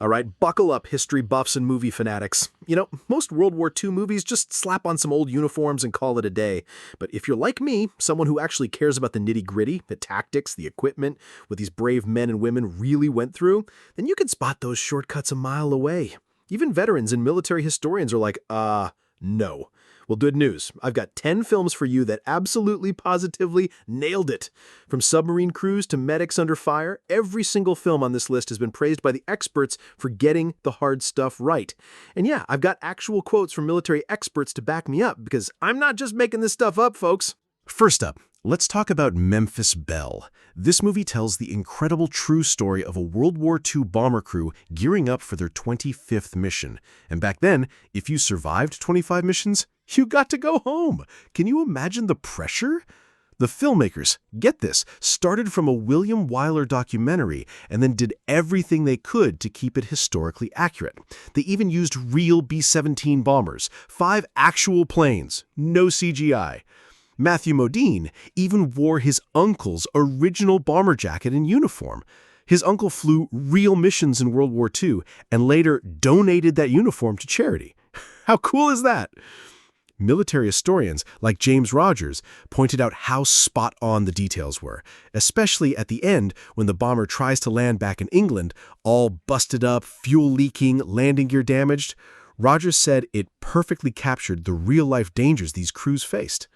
All right, buckle up, history buffs and movie fanatics. You know, most World War II movies just slap on some old uniforms and call it a day. But if you're like me, someone who actually cares about the nitty-gritty, the tactics, the equipment, what these brave men and women really went through, then you can spot those shortcuts a mile away. Even veterans and military historians are like, no. Well, good news. I've got 10 films for you that absolutely, positively nailed it. From submarine crews to medics under fire, every single film on this list has been praised by the experts for getting the hard stuff right. And yeah, I've got actual quotes from military experts to back me up, because I'm not just making this stuff up, folks. First up, let's talk about Memphis Belle. This movie tells the incredible true story of a World War II bomber crew gearing up for their 25th mission. And back then, if you survived 25 missions, you got to go home. Can you imagine the pressure? The filmmakers, get this, started from a William Wyler documentary and then did everything they could to keep it historically accurate. They even used real B-17 bombers, 5 actual planes, no CGI. Matthew Modine even wore his uncle's original bomber jacket and uniform. His uncle flew real missions in World War II and later donated that uniform to charity. How cool is that? Military historians like James Rogers pointed out how spot on the details were, especially at the end when the bomber tries to land back in England, all busted up, fuel leaking, landing gear damaged. Rogers said it perfectly captured the real-life dangers these crews faced.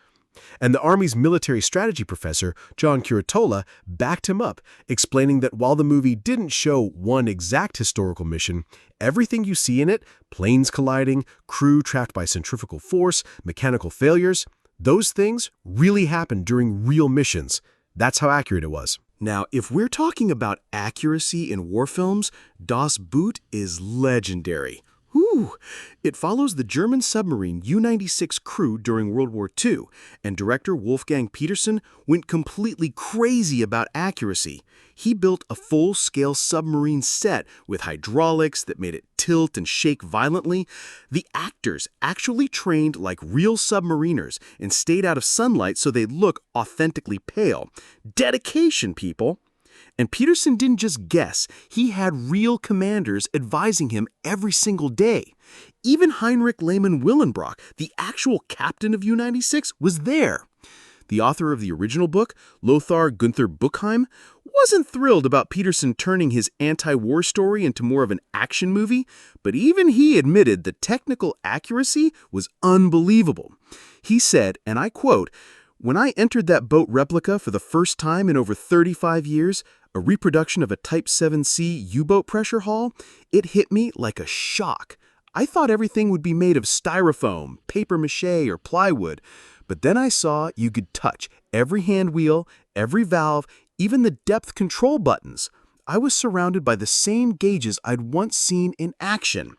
And the Army's military strategy professor, John Curatola, backed him up, explaining that while the movie didn't show one exact historical mission, everything you see in it, planes colliding, crew trapped by centrifugal force, mechanical failures, those things really happened during real missions. That's how accurate it was. Now, if we're talking about accuracy in war films, Das Boot is legendary. Whew. It follows the German submarine U-96 crew during World War II, and director Wolfgang Petersen went completely crazy about accuracy. He built a full-scale submarine set with hydraulics that made it tilt and shake violently. The actors actually trained like real submariners and stayed out of sunlight so they'd look authentically pale. Dedication, people! And Petersen didn't just guess, he had real commanders advising him every single day. Even Heinrich Lehmann-Willenbrock, the actual captain of U-96, was there. The author of the original book, Lothar Gunther Buchheim, wasn't thrilled about Petersen turning his anti-war story into more of an action movie, but even he admitted the technical accuracy was unbelievable. He said, and I quote, "When I entered that boat replica for the first time in over 35 years, a reproduction of a Type 7C U-boat pressure hull, it hit me like a shock. I thought everything would be made of styrofoam, paper mache, or plywood, but then I saw you could touch every hand wheel, every valve, even the depth control buttons. I was surrounded by the same gauges I'd once seen in action."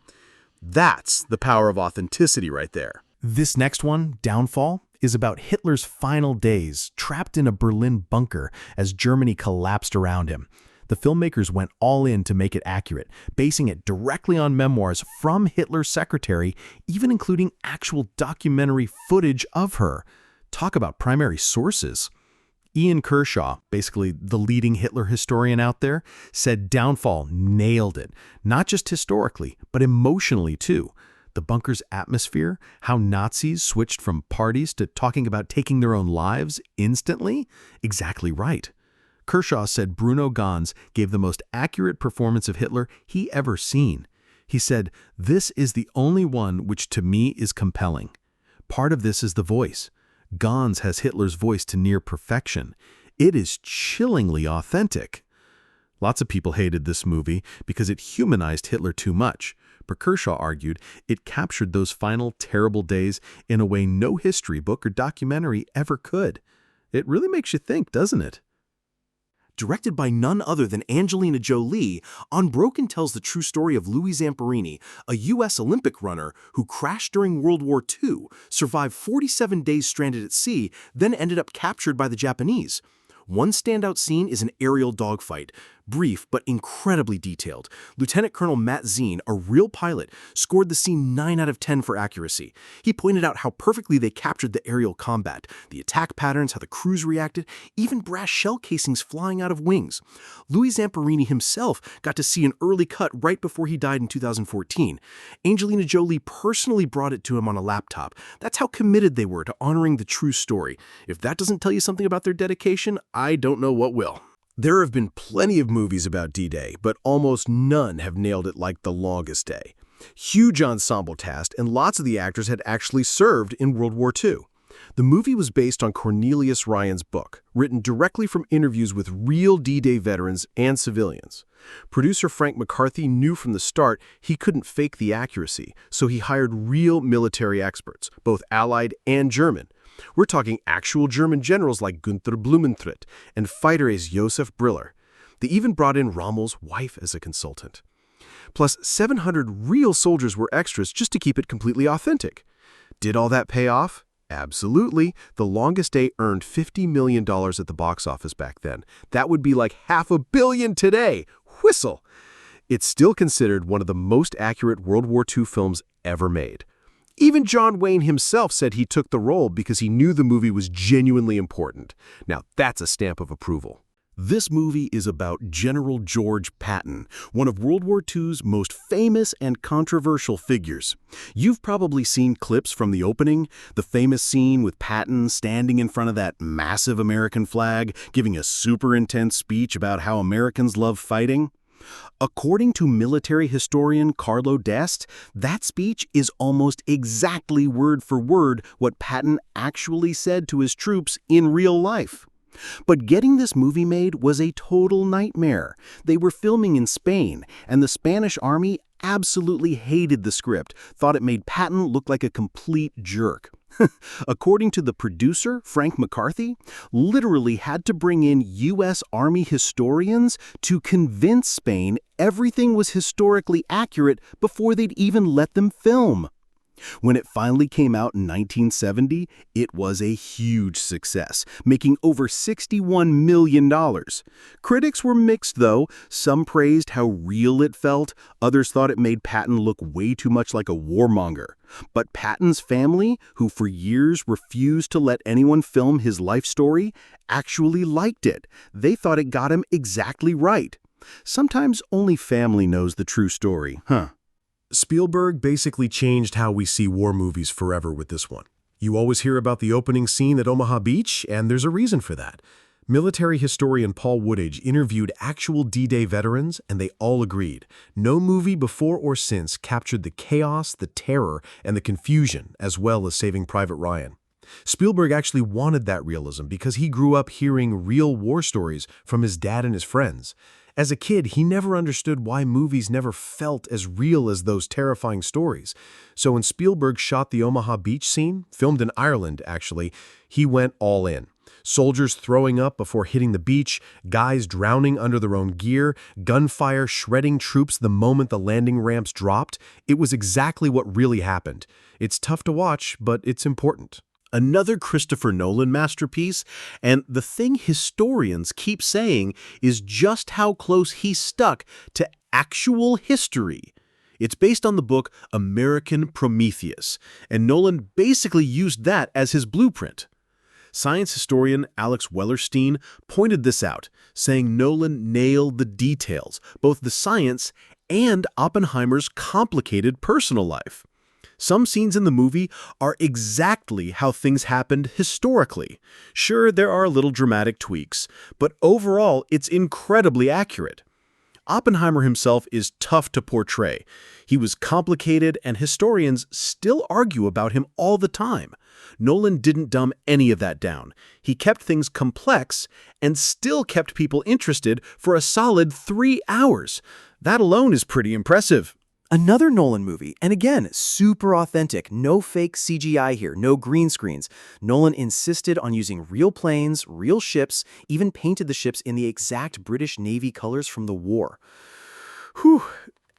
That's the power of authenticity right there. This next one, Downfall, is about Hitler's final days, trapped in a Berlin bunker as Germany collapsed around him. The filmmakers went all in to make it accurate, basing it directly on memoirs from Hitler's secretary, even including actual documentary footage of her. Talk about primary sources. Ian Kershaw, basically the leading Hitler historian out there, said Downfall nailed it, not just historically, but emotionally too. The bunker's atmosphere, how Nazis switched from parties to talking about taking their own lives instantly? Exactly right. Kershaw said Bruno Ganz gave the most accurate performance of Hitler he ever seen. He said, "This is the only one which to me is compelling. Part of this is the voice. Ganz has Hitler's voice to near perfection. It is chillingly authentic." Lots of people hated this movie because it humanized Hitler too much. But Kershaw argued it captured those final terrible days in a way no history book or documentary ever could. It really makes you think, doesn't it? Directed by none other than Angelina Jolie, Unbroken tells the true story of Louis Zamperini, a U.S. Olympic runner who crashed during World War II, survived 47 days stranded at sea, then ended up captured by the Japanese. One standout scene is an aerial dogfight. brief but incredibly detailed. Lieutenant Colonel Matt Zine, a real pilot, scored the scene 9 out of 10 for accuracy. He pointed out how perfectly they captured the aerial combat, the attack patterns, how the crews reacted, even brass shell casings flying out of wings. Louis Zamperini himself got to see an early cut right before he died in 2014. Angelina Jolie personally brought it to him on a laptop. That's how committed they were to honoring the true story. If that doesn't tell you something about their dedication, I don't know what will. There have been plenty of movies about D-Day, but almost none have nailed it like The Longest Day. Huge ensemble cast, and lots of the actors had actually served in World War II. The movie was based on Cornelius Ryan's book, written directly from interviews with real D-Day veterans and civilians. Producer Frank McCarthy knew from the start he couldn't fake the accuracy, so he hired real military experts, both Allied and German. We're talking actual German generals like Günther Blumentritt and fighter ace Josef Briller. They even brought in Rommel's wife as a consultant. Plus, 700 real soldiers were extras just to keep it completely authentic. Did all that pay off? Absolutely. The Longest Day earned $50 million at the box office back then. That would be like $500 million today. Whistle! It's still considered one of the most accurate World War II films ever made. Even John Wayne himself said he took the role because he knew the movie was genuinely important. Now that's a stamp of approval. This movie is about General George Patton, one of World War II's most famous and controversial figures. You've probably seen clips from the opening, the famous scene with Patton standing in front of that massive American flag, giving a super intense speech about how Americans love fighting. According to military historian Carlo D'Este, that speech is almost exactly word for word what Patton actually said to his troops in real life. But getting this movie made was a total nightmare. They were filming in Spain, and the Spanish army absolutely hated the script, thought it made Patton look like a complete jerk. According to the producer, Frank McCarthy, literally had to bring in U.S. Army historians to convince Spain everything was historically accurate before they'd even let them film. When it finally came out in 1970, it was a huge success, making over $61 million. Critics were mixed, though. Some praised how real it felt. Others thought it made Patton look way too much like a warmonger. But Patton's family, who for years refused to let anyone film his life story, actually liked it. They thought it got him exactly right. Sometimes only family knows the true story, huh? Spielberg basically changed how we see war movies forever with this one. You always hear about the opening scene at Omaha Beach, and there's a reason for that. Military historian Paul Woodage interviewed actual D-Day veterans, and they all agreed. No movie before or since captured the chaos, the terror, and the confusion, as well as Saving Private Ryan. Spielberg actually wanted that realism because he grew up hearing real war stories from his dad and his friends. As a kid, he never understood why movies never felt as real as those terrifying stories. So when Spielberg shot the Omaha Beach scene, filmed in Ireland actually, he went all in. Soldiers throwing up before hitting the beach, guys drowning under their own gear, gunfire shredding troops the moment the landing ramps dropped. It was exactly what really happened. It's tough to watch, but it's important. Another Christopher Nolan masterpiece, and the thing historians keep saying is just how close he stuck to actual history. It's based on the book American Prometheus, and Nolan basically used that as his blueprint. Science historian Alex Wellerstein pointed this out, saying Nolan nailed the details, both the science and Oppenheimer's complicated personal life. Some scenes in the movie are exactly how things happened historically. Sure, there are little dramatic tweaks, but overall, it's incredibly accurate. Oppenheimer himself is tough to portray. He was complicated, and historians still argue about him all the time. Nolan didn't dumb any of that down. He kept things complex and still kept people interested for a solid 3 hours. That alone is pretty impressive. Another Nolan movie, and again, super authentic, no fake CGI here, no green screens. Nolan insisted on using real planes, real ships, even painted the ships in the exact British Navy colors from the war. Whew.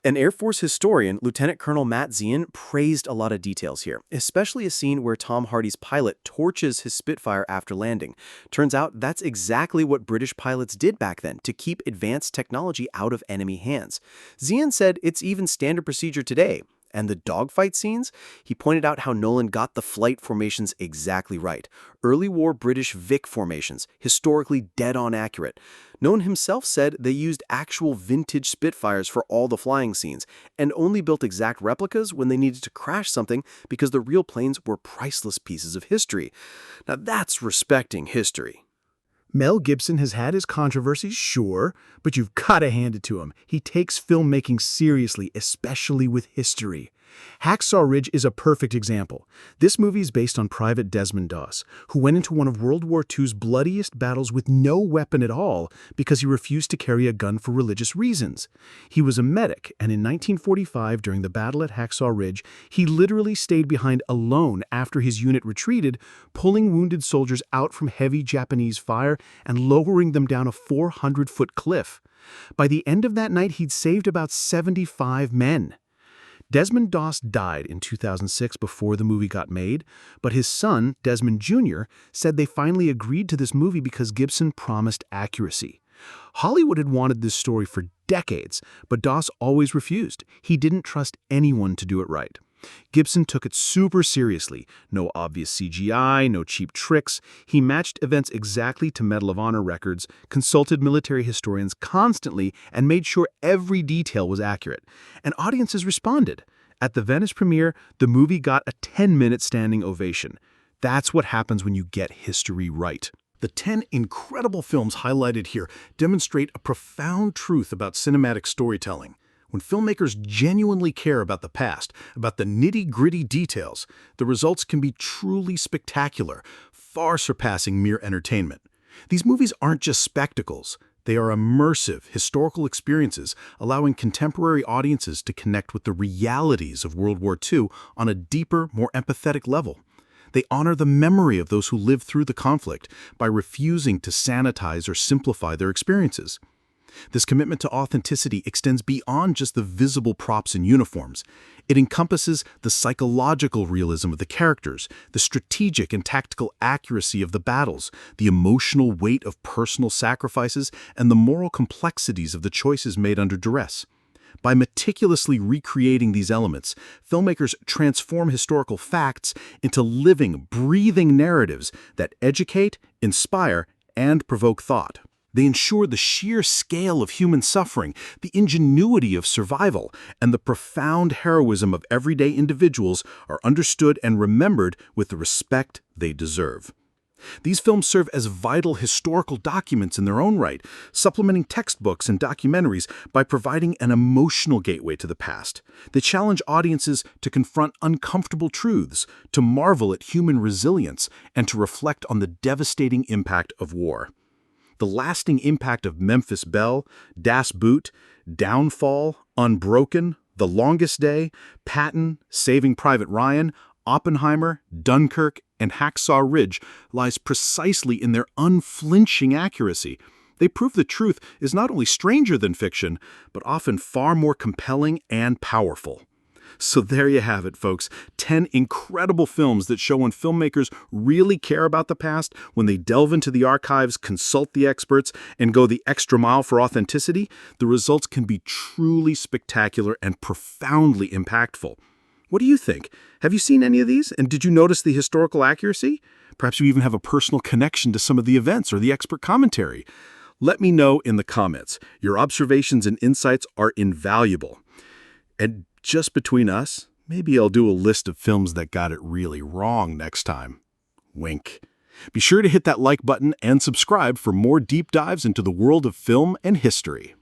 An Air Force historian, Lieutenant Colonel Matt Zien, praised a lot of details here, especially a scene where Tom Hardy's pilot torches his Spitfire after landing. Turns out that's exactly what British pilots did back then to keep advanced technology out of enemy hands. Zien said it's even standard procedure today. And the dogfight scenes? He pointed out how Nolan got the flight formations exactly right. Early war British Vic formations, historically dead-on accurate. Nolan himself said they used actual vintage Spitfires for all the flying scenes, and only built exact replicas when they needed to crash something because the real planes were priceless pieces of history. Now that's respecting history. Mel Gibson has had his controversies, sure, but you've got to hand it to him. He takes filmmaking seriously, especially with history. Hacksaw Ridge is a perfect example. This movie is based on Private Desmond Doss, who went into one of World War II's bloodiest battles with no weapon at all because he refused to carry a gun for religious reasons. He was a medic, and in 1945, during the battle at Hacksaw Ridge, he literally stayed behind alone after his unit retreated, pulling wounded soldiers out from heavy Japanese fire and lowering them down a 400-foot cliff. By the end of that night, he'd saved about 75 men. Desmond Doss died in 2006 before the movie got made, but his son, Desmond Jr., said they finally agreed to this movie because Gibson promised accuracy. Hollywood had wanted this story for decades, but Doss always refused. He didn't trust anyone to do it right. Gibson took it super seriously. No obvious CGI, no cheap tricks. He matched events exactly to Medal of Honor records, consulted military historians constantly, and made sure every detail was accurate. And audiences responded. At the Venice premiere, the movie got a 10-minute standing ovation. That's what happens when you get history right. The 10 incredible films highlighted here demonstrate a profound truth about cinematic storytelling. When filmmakers genuinely care about the past, about the nitty-gritty details, the results can be truly spectacular, far surpassing mere entertainment. These movies aren't just spectacles. They are immersive, historical experiences, allowing contemporary audiences to connect with the realities of World War II on a deeper, more empathetic level. They honor the memory of those who lived through the conflict by refusing to sanitize or simplify their experiences. This commitment to authenticity extends beyond just the visible props and uniforms. It encompasses the psychological realism of the characters, the strategic and tactical accuracy of the battles, the emotional weight of personal sacrifices, and the moral complexities of the choices made under duress. By meticulously recreating these elements, filmmakers transform historical facts into living, breathing narratives that educate, inspire, and provoke thought. They ensure the sheer scale of human suffering, the ingenuity of survival, and the profound heroism of everyday individuals are understood and remembered with the respect they deserve. These films serve as vital historical documents in their own right, supplementing textbooks and documentaries by providing an emotional gateway to the past. They challenge audiences to confront uncomfortable truths, to marvel at human resilience, and to reflect on the devastating impact of war. The lasting impact of Memphis Belle, Das Boot, Downfall, Unbroken, The Longest Day, Patton, Saving Private Ryan, Oppenheimer, Dunkirk, and Hacksaw Ridge lies precisely in their unflinching accuracy. They prove the truth is not only stranger than fiction, but often far more compelling and powerful. So there you have it, folks. 10 incredible films that show when filmmakers really care about the past, when they delve into the archives, consult the experts, and go the extra mile for authenticity, the results can be truly spectacular and profoundly impactful. What do you think? Have you seen any of these? And did you notice the historical accuracy? Perhaps you even have a personal connection to some of the events or the expert commentary. Let me know in the comments. Your observations and insights are invaluable. And just between us, maybe I'll do a list of films that got it really wrong next time. Wink. Be sure to hit that like button and subscribe for more deep dives into the world of film and history.